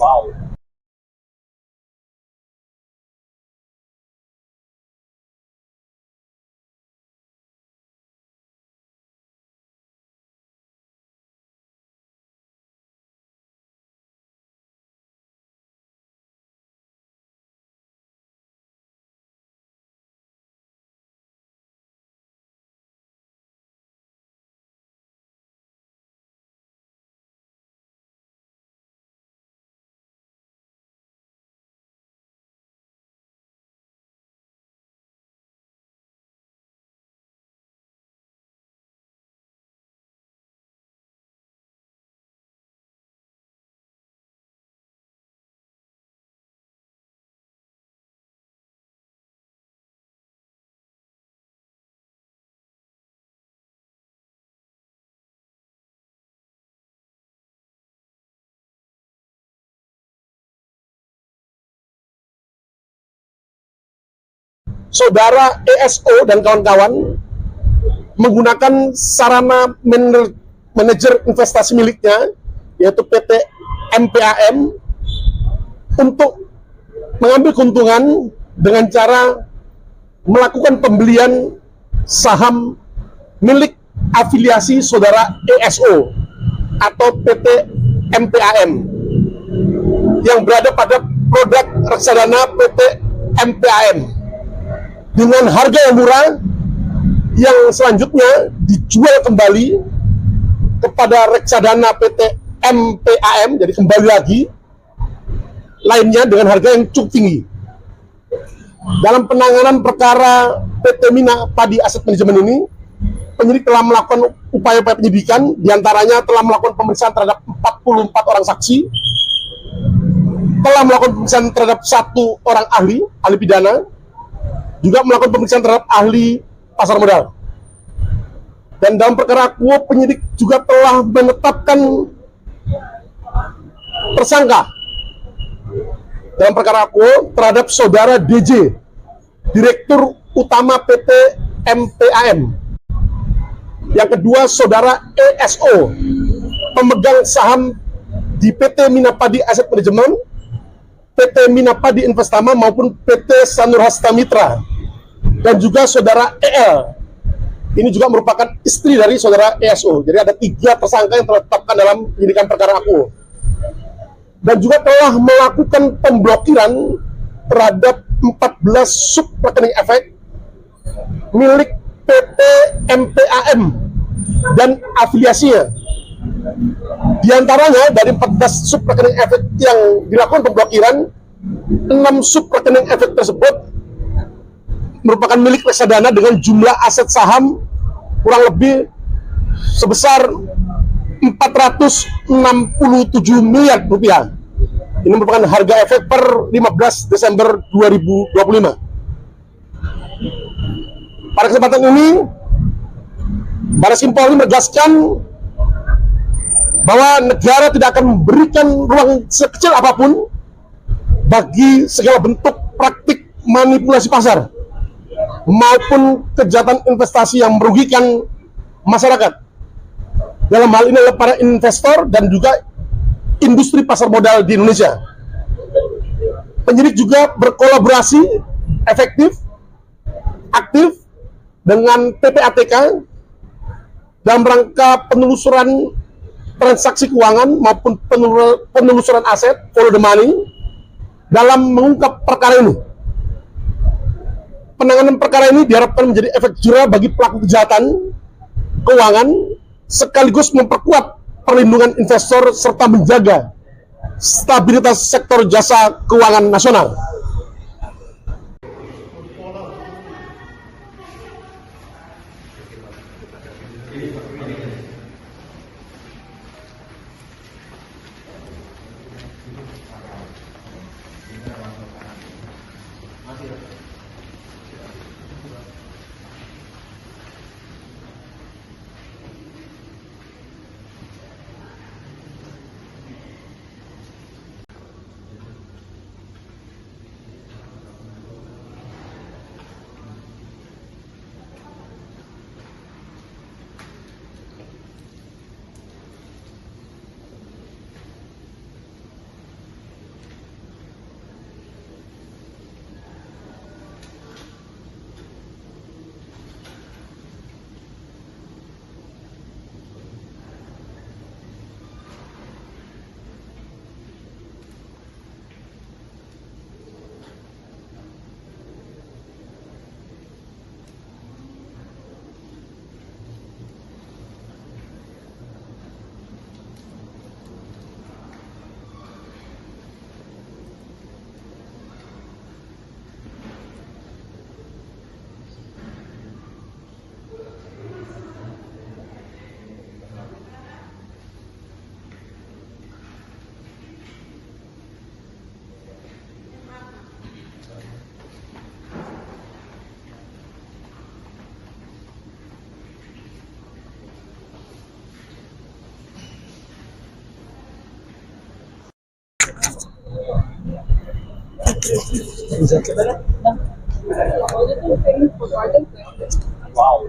Wow. Saudara ESO dan kawan-kawan menggunakan sarana manajer investasi miliknya, yaitu PT MPAM, untuk mengambil keuntungan dengan cara melakukan pembelian saham milik afiliasi saudara ESO atau PT MPAM yang berada pada produk reksadana PT MPAM dengan harga yang murah, yang selanjutnya dijual kembali kepada reksadana PT MPAM, jadi kembali lagi lainnya dengan harga yang cukup tinggi. Dalam penanganan perkara PT Mina Padi Asset Management ini, penyidik telah melakukan upaya-upaya penyidikan, diantaranya telah melakukan pemeriksaan terhadap 44 orang saksi, telah melakukan pemeriksaan terhadap 1 orang ahli pidana, juga melakukan pemeriksaan terhadap ahli pasar modal. Dan dalam perkara akuo, penyidik juga telah menetapkan tersangka dalam perkara akuo terhadap saudara DJ, Direktur Utama PT MPAM. Yang kedua, saudara ESO, pemegang saham di PT Mina Padi Asset Management, PT Mina Padi Investama maupun PT Sanur Hasta Mitra. Dan juga saudara EL, ini juga merupakan istri dari saudara ESO. Jadi ada 3 tersangka yang telah ditetapkan dalam penyidikan perkara akuo. Dan juga telah melakukan pemblokiran terhadap 14 sub rekening efek milik PT MPAM dan afiliasinya. Di antaranya dari 14 sub rekening efek yang dilakukan pemblokiran, 6 sub rekening efek tersebut merupakan milik reksadana dengan jumlah aset saham kurang lebih sebesar 467 miliar rupiah. Ini merupakan harga efek per 15 Desember 2025. Pada kesempatan ini, Baris Krim Polri menegaskan bahwa negara tidak akan memberikan ruang sekecil apapun bagi segala bentuk praktik manipulasi pasar maupun kejahatan investasi yang merugikan masyarakat. Dalam hal ini adalah para investor dan juga industri pasar modal di Indonesia. Penyidik juga berkolaborasi efektif, aktif dengan PPATK dalam rangka penelusuran transaksi keuangan maupun penelusuran aset, follow the money, dalam mengungkap perkara ini. Penanganan perkara ini diharapkan menjadi efek jera bagi pelaku kejahatan keuangan, sekaligus memperkuat perlindungan investor serta menjaga stabilitas sektor jasa keuangan nasional. Wow.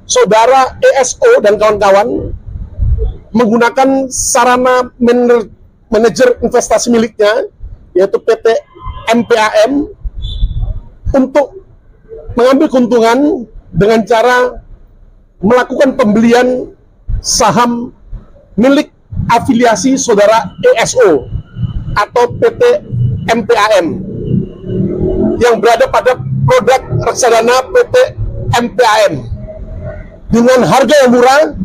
Saudara ESO dan kawan-kawan menggunakan sarana manajer investasi miliknya, yaitu PT MPAM, untuk mengambil keuntungan dengan cara melakukan pembelian saham milik afiliasi saudara ESO atau PT MPAM yang berada pada produk reksadana PT MPAM dengan harga yang murah,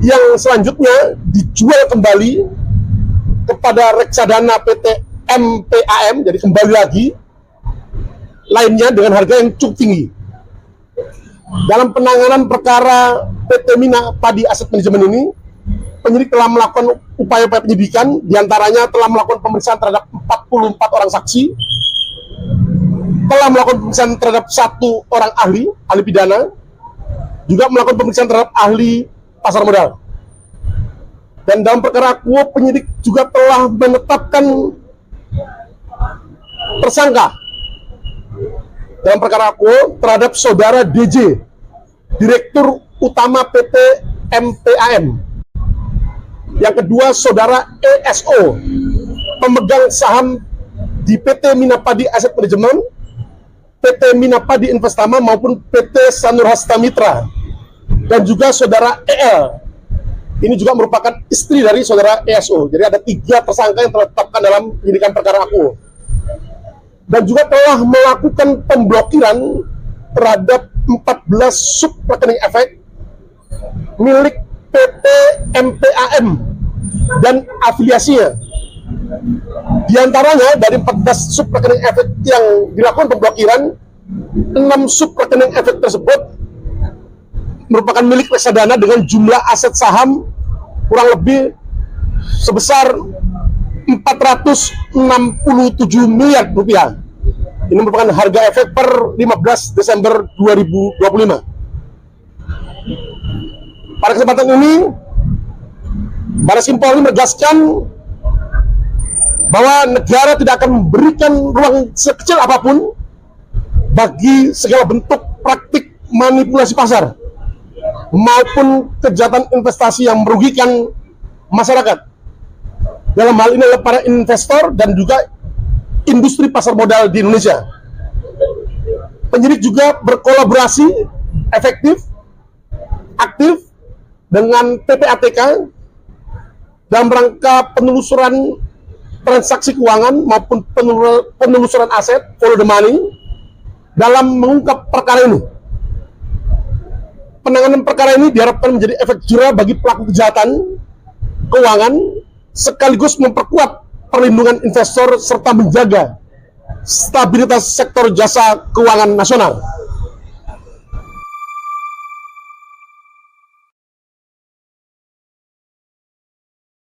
yang selanjutnya dijual kembali kepada reksadana PT MPAM, jadi kembali lagi lainnya dengan harga yang cukup tinggi. Dalam penanganan perkara PT Mina Padi Aset Manajemen ini, penyidik telah melakukan upaya-upaya penyidikan, diantaranya telah melakukan pemeriksaan terhadap 44 orang saksi, telah melakukan pemeriksaan terhadap 1 orang ahli pidana, juga melakukan pemeriksaan terhadap ahli pasar modal. Dan dalam perkara akuo, penyidik juga telah menetapkan tersangka dalam perkara akuo terhadap saudara DJ, Direktur Utama PT MPAM. Yang kedua, saudara ESO, pemegang saham di PT Minapadi Asset Management, PT Minapadi Investama maupun PT Sanur Hasta Mitra. Dan juga saudara EL, ini juga merupakan istri dari saudara ESO. Jadi ada 3 tersangka yang tertetapkan dalam penyidikan perkara AKUO. Dan juga telah melakukan pemblokiran terhadap 14 sub rekening efek milik PT MPAM dan afiliasinya. Di antaranya dari 14 sub rekening efek yang dilakukan pemblokiran, 6 sub rekening efek tersebut merupakan milik reksadana dengan jumlah aset saham kurang lebih sebesar 467 miliar rupiah. Ini merupakan harga efek per 15 Desember 2025. Pada kesempatan ini, Barreskrim Polri menegaskan bahwa negara tidak akan memberikan ruang sekecil apapun bagi segala bentuk praktik manipulasi pasar maupun kejahatan investasi yang merugikan masyarakat. Dalam hal ini adalah para investor dan juga industri pasar modal di Indonesia. Penyidik juga berkolaborasi efektif, aktif dengan PPATK dalam rangka penelusuran transaksi keuangan maupun penelusuran aset, follow the money, dalam mengungkap perkara ini. Penanganan perkara ini diharapkan menjadi efek jera bagi pelaku kejahatan keuangan, sekaligus memperkuat perlindungan investor serta menjaga stabilitas sektor jasa keuangan nasional.